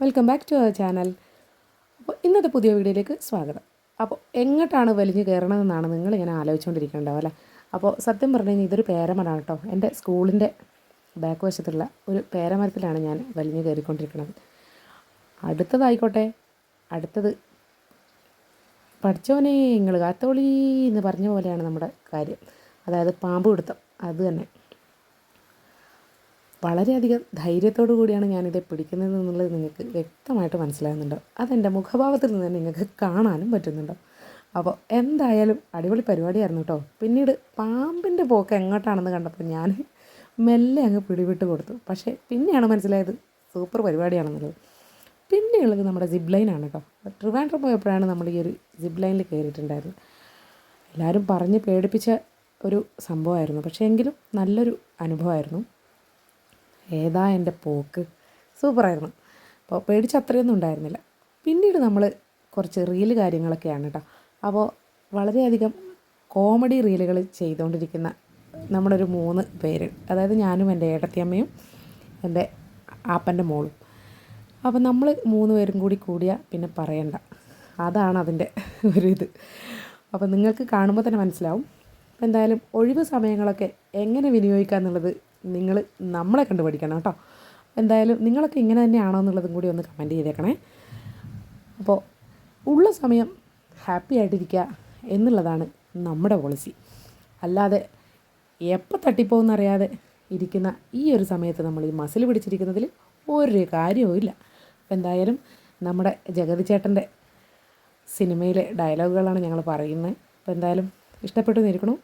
Welcome back to our channel. അപ്പോൾ ഇന്നത്തെ പുതിയ വീഡിയോയിലേക്ക് സ്വാഗതം. അപ്പോൾ എങ്ങോട്ടാണ് വലിഞ്ഞു കയറണമെന്നാണ് നിങ്ങളിങ്ങനെ ആലോചിച്ചുകൊണ്ടിരിക്കേണ്ടാവും അല്ലേ? അപ്പോൾ സത്യം പറഞ്ഞു കഴിഞ്ഞാൽ ഇതൊരു പേരമരമാണ് കേട്ടോ. എൻ്റെ സ്കൂളിൻ്റെ ബാക്ക് വശത്തുള്ള ഒരു പേരമരത്തിലാണ് ഞാൻ വലിഞ്ഞു കയറിക്കൊണ്ടിരിക്കുന്നത്. അടുത്തതായിക്കോട്ടെ, അടുത്തത് പഠിച്ചോനെ നിങ്ങൾ കാത്തോളി എന്ന് പറഞ്ഞ പോലെയാണ് നമ്മുടെ കാര്യം. അതായത് പാമ്പ് പിടുത്തം. അത് തന്നെ വളരെയധികം ധൈര്യത്തോടു കൂടിയാണ് ഞാനിത് പിടിക്കുന്നത് എന്നുള്ളത് നിങ്ങൾക്ക് വ്യക്തമായിട്ട് മനസ്സിലാകുന്നുണ്ടോ? അതെൻ്റെ മുഖഭാവത്തിൽ നിന്ന് നിങ്ങൾക്ക് കാണാനും പറ്റുന്നുണ്ടോ? അപ്പോൾ എന്തായാലും അടിപൊളി പരിപാടിയായിരുന്നു കേട്ടോ. പിന്നീട് പാമ്പിൻ്റെ പോക്ക് എങ്ങോട്ടാണെന്ന് കണ്ടപ്പോൾ ഞാൻ മെല്ലെ അങ്ങ് പിടിവിട്ട് കൊടുത്തു. പക്ഷേ പിന്നെയാണ് മനസ്സിലായത് സൂപ്പർ പരിപാടിയാണെന്നുള്ളത്. പിന്നെയുള്ളത് നമ്മുടെ സിബ് ലൈനാണ് കേട്ടോ. ട്രിവാൻഡ്രം പോയപ്പോഴാണ് നമ്മൾ ഈ ഒരു സിബ് ലൈനിൽ കയറിയിട്ടുണ്ടായിരുന്നത്. എല്ലാവരും പറഞ്ഞ് പേടിപ്പിച്ച ഒരു സംഭവമായിരുന്നു. പക്ഷേ എങ്കിലും നല്ലൊരു അനുഭവമായിരുന്നു. ഏതാ എൻ്റെ പോക്ക്, സൂപ്പറായിരുന്നു. അപ്പോൾ പേടിച്ച് അത്രയൊന്നും ഉണ്ടായിരുന്നില്ല. പിന്നീട് നമ്മൾ കുറച്ച് റീല് കാര്യങ്ങളൊക്കെയാണ് കേട്ടോ. അപ്പോൾ വളരെയധികം കോമഡി റീലുകൾ ചെയ്തുകൊണ്ടിരിക്കുന്ന നമ്മുടെ ഒരു 3 പേര്, അതായത് ഞാനും എൻ്റെ ഏട്ടത്തിയമ്മയും എൻ്റെ ആപ്പൻ്റെ മോളും. അപ്പോൾ നമ്മൾ 3 പേരും കൂടിയാൽ പിന്നെ പറയണ്ട, അതാണ് അതിൻ്റെ ഒരിത്. അപ്പോൾ നിങ്ങൾക്ക് കാണുമ്പോൾ തന്നെ മനസ്സിലാവും. അപ്പോൾ എന്തായാലും ഒഴിവ് സമയങ്ങളൊക്കെ എങ്ങനെ വിനിയോഗിക്കുക എന്നുള്ളത് നിങ്ങൾ നമ്മളെ കണ്ടു പഠിക്കണം കേട്ടോ. എന്തായാലും നിങ്ങളൊക്കെ ഇങ്ങനെ തന്നെയാണോ എന്നുള്ളതും കൂടി ഒന്ന് കമൻറ്റ് ചെയ്തേക്കണേ. അപ്പോൾ ഉള്ള സമയം ഹാപ്പി ആയിട്ടിരിക്കുക എന്നുള്ളതാണ് നമ്മുടെ പോളിസി. അല്ലാതെ എപ്പോൾ തട്ടിപ്പോകുന്നറിയാതെ ഇരിക്കുന്ന ഈ ഒരു സമയത്ത് നമ്മൾ ഈ മസിൽ പിടിച്ചിരിക്കുന്നതിൽ ഒരു കാര്യവും ഇല്ല. എന്തായാലും നമ്മുടെ ജഗതി ചേട്ടൻ്റെ സിനിമയിലെ ഡയലോഗുകളാണ് ഞങ്ങൾ പറയുന്നത്. അപ്പോൾ എന്തായാലും ഇഷ്ടപ്പെട്ടു എന്നിരിക്കണു.